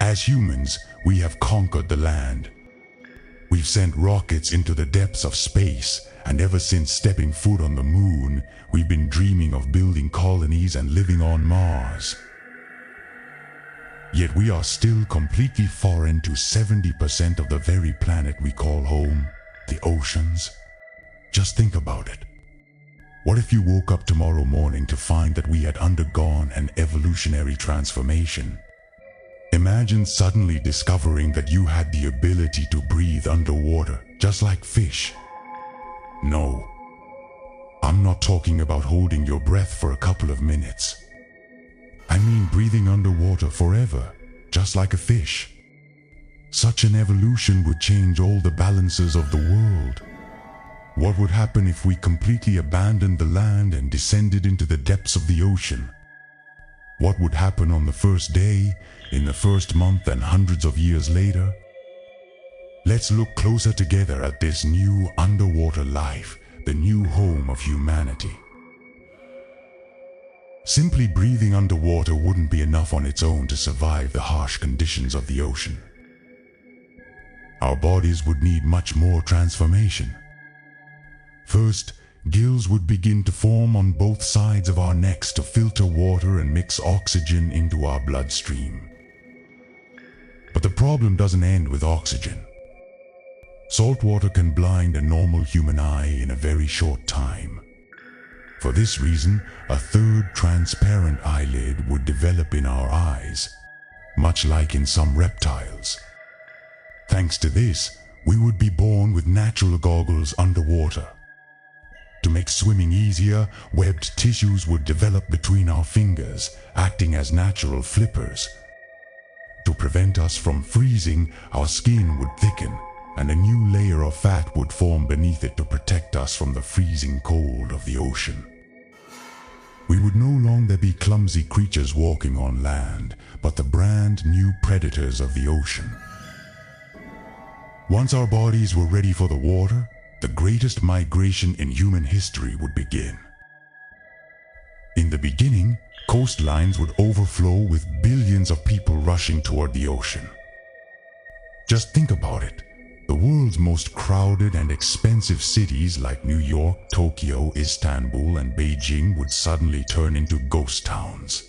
As humans, we have conquered the land. We've sent rockets into the depths of space, and ever since stepping foot on the moon, we've been dreaming of building colonies and living on Mars. Yet we are still completely foreign to 70% of the very planet we call home, the oceans. Just think about it. What if you woke up tomorrow morning to find that we had undergone an evolutionary transformation? Imagine suddenly discovering that you had the ability to breathe underwater, just like fish. No, I'm not talking about holding your breath for a couple of minutes. I mean breathing underwater forever, just like a fish. Such an evolution would change all the balances of the world. What would happen if we completely abandoned the land and descended into the depths of the ocean? What would happen on the first day, in the first month, and hundreds of years later? Let's look closer together at this new underwater life, the new home of humanity. Simply breathing underwater wouldn't be enough on its own to survive the harsh conditions of the ocean. Our bodies would need much more transformation. First, gills would begin to form on both sides of our necks to filter water and mix oxygen into our bloodstream. But the problem doesn't end with oxygen. Salt water can blind a normal human eye in a very short time. For this reason, a third transparent eyelid would develop in our eyes, much like in some reptiles. Thanks to this, we would be born with natural goggles underwater. To make swimming easier, webbed tissues would develop between our fingers, acting as natural flippers. To prevent us from freezing, our skin would thicken, and a new layer of fat would form beneath it to protect us from the freezing cold of the ocean. We would no longer be clumsy creatures walking on land, but the brand new predators of the ocean. Once our bodies were ready for the water, the greatest migration in human history would begin. In the beginning, coastlines would overflow with billions of people rushing toward the ocean. Just think about it. The world's most crowded and expensive cities like New York, Tokyo, Istanbul, and Beijing would suddenly turn into ghost towns.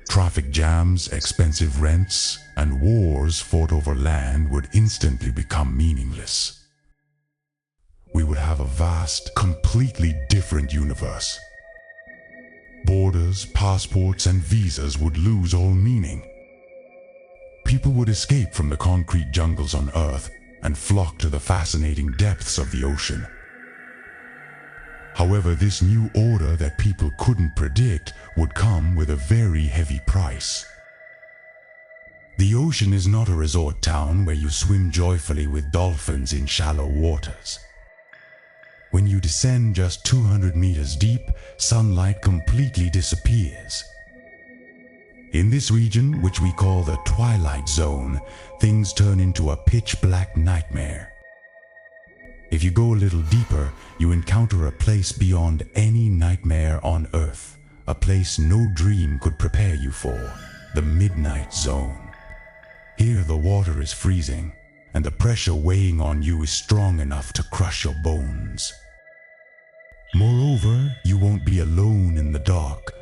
Traffic jams, expensive rents, and wars fought over land would instantly become meaningless. We would have a vast, completely different universe. Borders, passports, and visas would lose all meaning. People would escape from the concrete jungles on Earth and flock to the fascinating depths of the ocean. However, this new order that people couldn't predict would come with a very heavy price. The ocean is not a resort town where you swim joyfully with dolphins in shallow waters. When you descend just 200 meters deep, sunlight completely disappears. In this region, which we call the Twilight Zone, things turn into a pitch-black nightmare. If you go a little deeper, you encounter a place beyond any nightmare on Earth, a place no dream could prepare you for, the Midnight Zone. Here the water is freezing, and the pressure weighing on you is strong enough to crush your bones. Moreover, you won't be alone in the dark.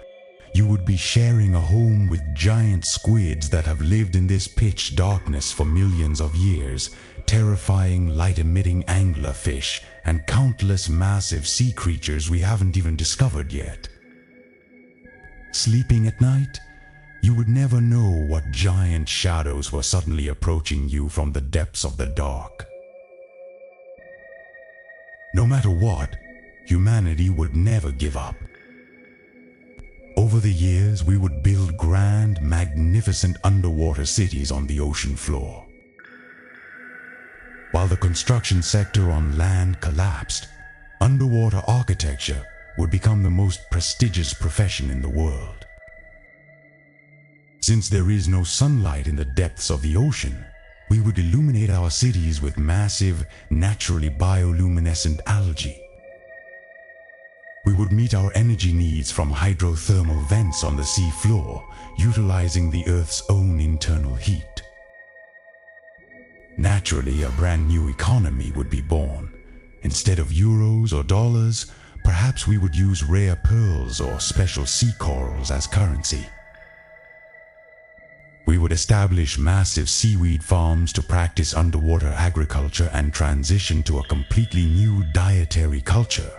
You would be sharing a home with giant squids that have lived in this pitch darkness for millions of years, terrifying light-emitting anglerfish, and countless massive sea creatures we haven't even discovered yet. Sleeping at night, you would never know what giant shadows were suddenly approaching you from the depths of the dark. No matter what, humanity would never give up. Over the years, we would build grand, magnificent underwater cities on the ocean floor. While the construction sector on land collapsed, underwater architecture would become the most prestigious profession in the world. Since there is no sunlight in the depths of the ocean, we would illuminate our cities with massive, naturally bioluminescent algae. We would could meet our energy needs from hydrothermal vents on the sea floor, utilizing the Earth's own internal heat. Naturally, a brand new economy would be born. Instead of euros or dollars, perhaps we would use rare pearls or special sea corals as currency. We would establish massive seaweed farms to practice underwater agriculture and transition to a completely new dietary culture.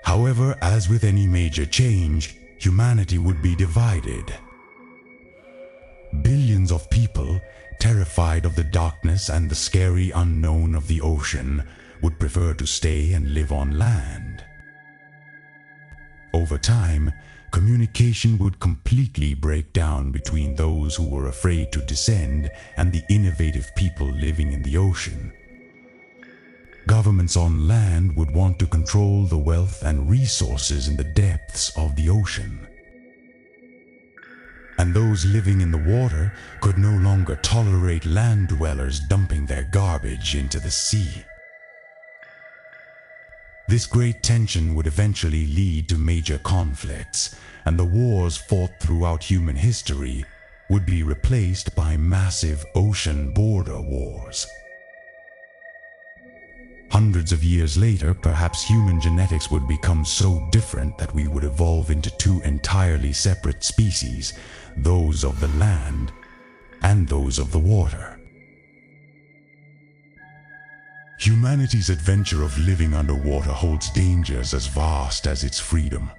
However, as with any major change, humanity would be divided. Billions of people, terrified of the darkness and the scary unknown of the ocean, would prefer to stay and live on land. Over time, communication would completely break down between those who were afraid to descend and the innovative people living in the ocean. Governments on land would want to control the wealth and resources in the depths of the ocean. And those living in the water could no longer tolerate land dwellers dumping their garbage into the sea. This great tension would eventually lead to major conflicts, and the wars fought throughout human history would be replaced by massive ocean border wars. Hundreds of years later, perhaps human genetics would become so different that we would evolve into two entirely separate species, those of the land and those of the water. Humanity's adventure of living underwater holds dangers as vast as its freedom.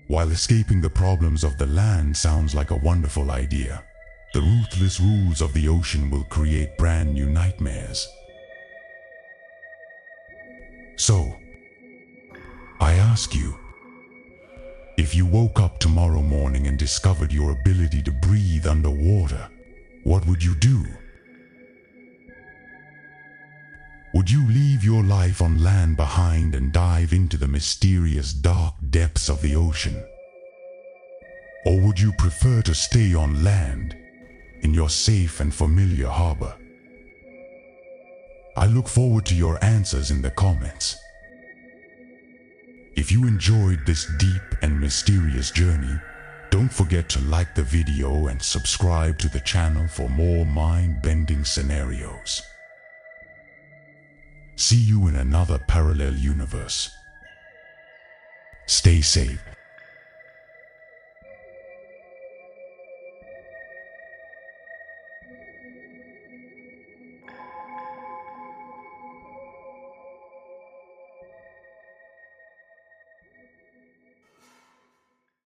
While escaping the problems of the land sounds like a wonderful idea, the ruthless rules of the ocean will create brand new nightmares. So, I ask you, if you woke up tomorrow morning and discovered your ability to breathe underwater, what would you do? Would you leave your life on land behind and dive into the mysterious dark depths of the ocean? Or would you prefer to stay on land, in your safe and familiar harbor? I look forward to your answers in the comments. If you enjoyed this deep and mysterious journey, don't forget to like the video and subscribe to the channel for more mind-bending scenarios. See you in another parallel universe. Stay safe.